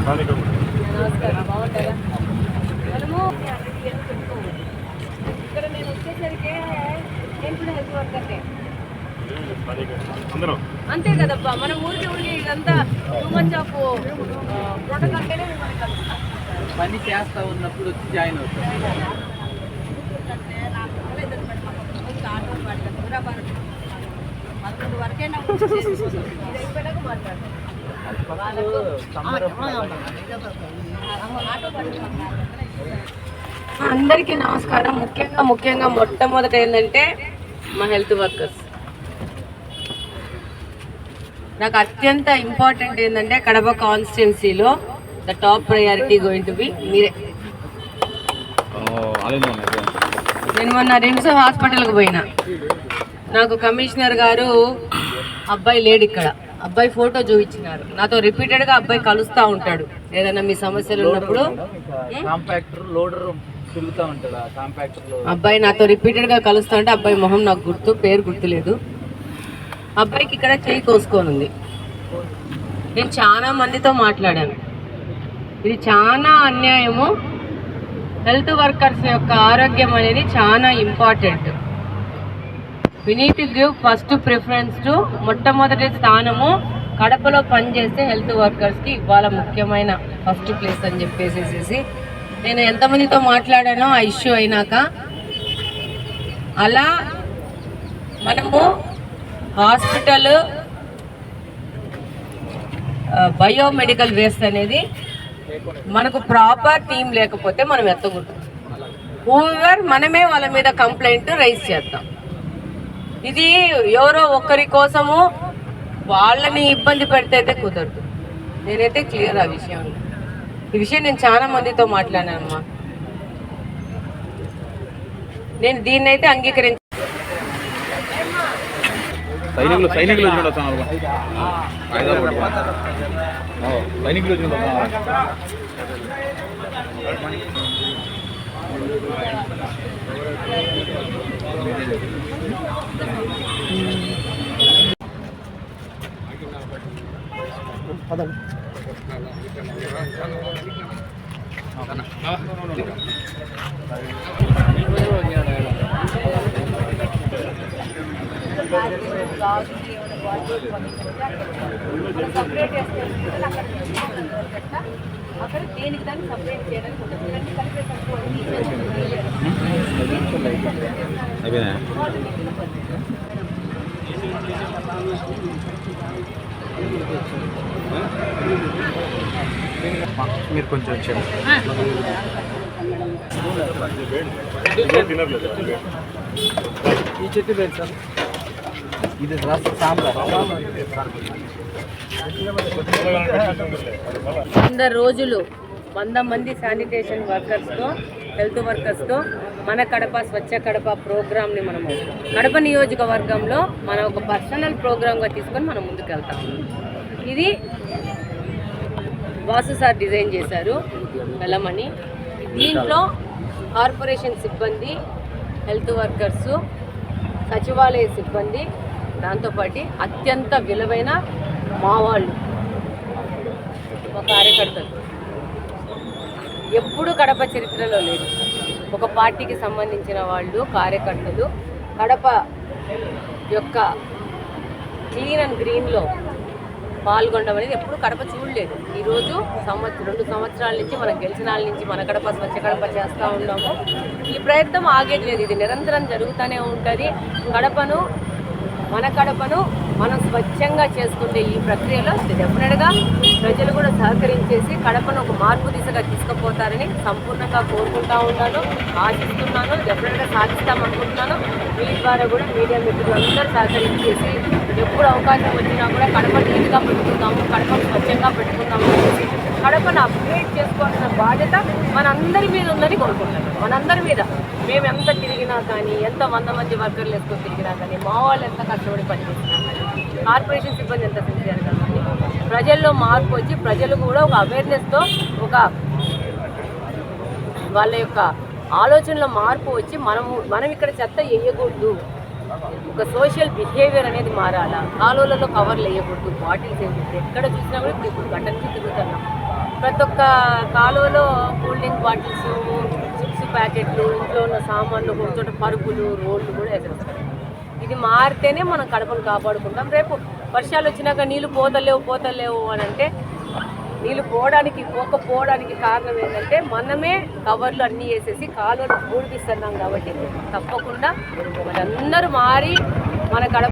నమస్కారం, బాగుంటారా? మనము ఇక్కడ నేను వచ్చేసరికి నేను కూడా హెల్త్ వర్కర్నే అంతే కదబ్బా. మన ఊరికి ఇదంతా టూ మచ్ ఆఫ్ ప్రోటోకాల్ అంటేనే మిమ్మల్ని కలుస్తాం. పని చేస్తా ఉన్నప్పుడు వచ్చి జాయిన్ అవుతాం. వరకైనా మాట్లాడతాం. అందరికీ నమస్కారం. ముఖ్యంగా మొట్టమొదట ఏంటంటే మా హెల్త్ వర్కర్స్ నాకు అత్యంత ఇంపార్టెంట్ ఏంటంటే కడప కాన్స్టిట్యున్సీలో the top priority going to be మీరే. నేను మొన్న రిమ్స్ హాస్పిటల్కి పోయినా. నాకు కమిషనర్ గారు అబ్బాయి లేడు ఇక్కడ, అబ్బాయి ఫోటో చూపించినారు. నాతో రిపీటెడ్గా అబ్బాయి కలుస్తూ ఉంటాడు ఏదైనా మీ సమస్యలు ఉన్నప్పుడు. అబ్బాయి నాతో రిపీటెడ్గా కలుస్తూ ఉంటే అబ్బాయి మొహం నాకు పేరు గుర్తులేదు. అబ్బాయికి ఇక్కడ చేయి కోసుకొని ఉంది. నేను చాలా మందితో మాట్లాడాను. ఇది చాలా అన్యాయము. హెల్త్ వర్కర్స్ యొక్క ఆరోగ్యం అనేది చాలా important. We need to give first preference to మొట్టమొదటి స్థానము కడపలో పనిచేస్తే హెల్త్ వర్కర్స్కి ఇవాళ ముఖ్యమైన ఫస్ట్ ప్లేస్ అని చెప్పేసేసి నేను ఎంతమందితో మాట్లాడానో ఆ ఇష్యూ అయినాక. అలా మనము హాస్పిటల్ బయోమెడికల్ వేస్ట్ అనేది మనకు ప్రాపర్ టీం లేకపోతే మనం ఎత్తకూడదు. హూవర్ మనమే వాళ్ళ మీద కంప్లైంట్ రైజ్ చేద్దాం. ఇది ఎవరో ఒక్కరి కోసము వాళ్ళని ఇబ్బంది పెడితే అయితే కుదరదు. నేనైతే క్లియర్ ఆ విషయం. ఈ విషయం నేను చాలా మందితో మాట్లాడానమ్మా. నేను దీన్ని అయితే అంగీకరించి సైనికులు సపరేట్ అక్కడ దేనికి దాన్ని సపరేట్ చేయడానికి మీరు కొంచెం వచ్చారు. ఈ చెట్టు పేరు సార్, ఇది సాంబార్. 100 రోజులు 100 మంది శానిటేషన్ వర్కర్స్తో హెల్త్ వర్కర్స్తో మన కడప స్వచ్ఛ కడప ప్రోగ్రామ్ని మనము కడప నియోజకవర్గంలో మన ఒక పర్సనల్ ప్రోగ్రామ్గా తీసుకొని మనం ముందుకు వెళ్తాం. ఇది వాసు సార్ డిజైన్ చేశారు వెళ్ళమని. దీంట్లో కార్పొరేషన్ సిబ్బంది, హెల్త్ వర్కర్సు, సచివాలయ సిబ్బంది, దాంతోపాటు అత్యంత విలువైన మా వాళ్ళు, మా కార్యకర్తలు ఎప్పుడు కడప చరిత్రలో లేదు. ఒక పార్టీకి సంబంధించిన వాళ్ళు కార్యకర్తలు కడప యొక్క క్లీన్ అండ్ గ్రీన్లో పాల్గొనడం అనేది ఎప్పుడు కడప చూడలేదు. ఈరోజు 2 సంవత్సరాల నుంచి మనం గెలిచిన నుంచి మన కడప స్వచ్ఛ కడప చేస్తూ ఉన్నాము. ఈ ప్రయత్నం ఆగేది లేదు, ఇది నిరంతరం జరుగుతూనే ఉంటుంది. మన కడపను మనం స్వచ్ఛంగా చేసుకుంటే ఈ ప్రక్రియలో డెఫినెట్గా ప్రజలు కూడా సహకరించేసి కడపను ఒక మార్పు దిశగా తీసుకుపోతారని సంపూర్ణంగా కోరుకుంటూ ఉన్నాను, ఆశిస్తున్నాను. డెఫినెట్గా సాధిస్తామనుకుంటున్నాను. మీ ద్వారా కూడా మీడియా మిత్రులందరూ సహకరించేసి ఎప్పుడు అవకాశం వచ్చినా కూడా కడప నీట్గా పెట్టుకుందాము, కడపను స్వచ్ఛంగా పెట్టుకుందాము అనేసి కడపను అప్గ్రేడ్ చేసుకోవాల్సిన బాధ్యత మనందరి మీద ఉందని కోరుకుంటున్నాను. మనందరి మీద. మేము ఎంత తిరిగినా కానీ, ఎంత 100 మంది వర్కర్లు వేసుకొని తిరిగినా కానీ, మా వాళ్ళు ఎంత కష్టపడి పనిచేసినా కానీ, కార్పొరేషన్ సిబ్బంది ఎంత సిన్సియర్గా కానీ, ప్రజల్లో మార్పు వచ్చి ప్రజలు కూడా ఒక అవేర్నెస్తో ఒక వాళ్ళ యొక్క ఆలోచనలో మార్పు వచ్చి మనం ఇక్కడ చెత్త వేయకూడదు, ఒక సోషల్ బిహేవియర్ అనేది మారాలా, కాలువలలో కవర్లు వేయకూడదు, బాటిల్స్ వేయకూడదు. ఎక్కడ చూసినా కూడా ఇప్పుడు గంట నుంచి తిరుగుతున్నాం. ప్రతి ఒక్క కాలువలో కూల్ డ్రింక్ బాటిల్స్, చిప్స్ ప్యాకెట్లు, ఇంట్లో ఉన్న సామాన్లు, ఒక చోట పరుపులు, రోడ్లు కూడా ఎగరేస్తారు. ఇది మారితేనే మనం కడపను కాపాడుకుంటాం. రేపు వర్షాలు వచ్చినాక నీళ్ళు పోతలేవు అని అంటే నీళ్ళు పోకపోవడానికి కారణం ఏంటంటే మనమే కవర్లు అన్నీ వేసేసి కాలువలు పూడిపిస్తున్నాం. కాబట్టి తప్పకుండా మనందరూ మారి మన కడప